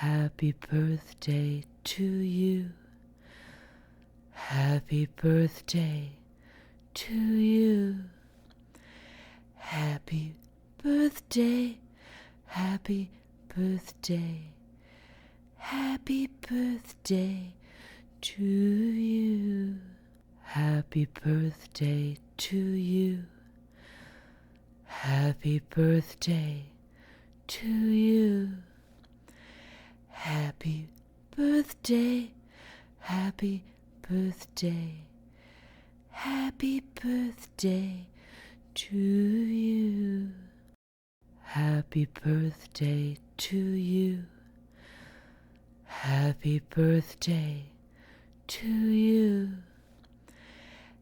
Happy birthday to you. Happy birthday to you. Happy birthday, happy birthday, happy birthday to you. Happy birthday to you. Happy birthday to you. Happy birthday, happy birthday, happy birthday to you. Happy birthday to you. Happy birthday to you.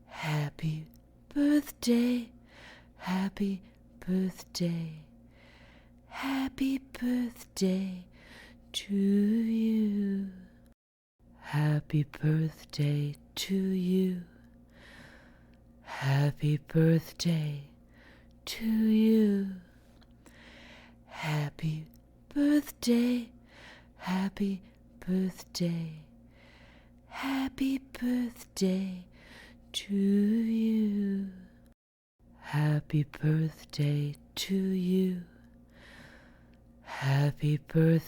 Happy birthday, happy birthday, happy birthday to you. Happy birthday to you. Happy birthday to you. Happy birthday, happy birthday, happy birthday to you. Happy birthday to you. Happy birthday.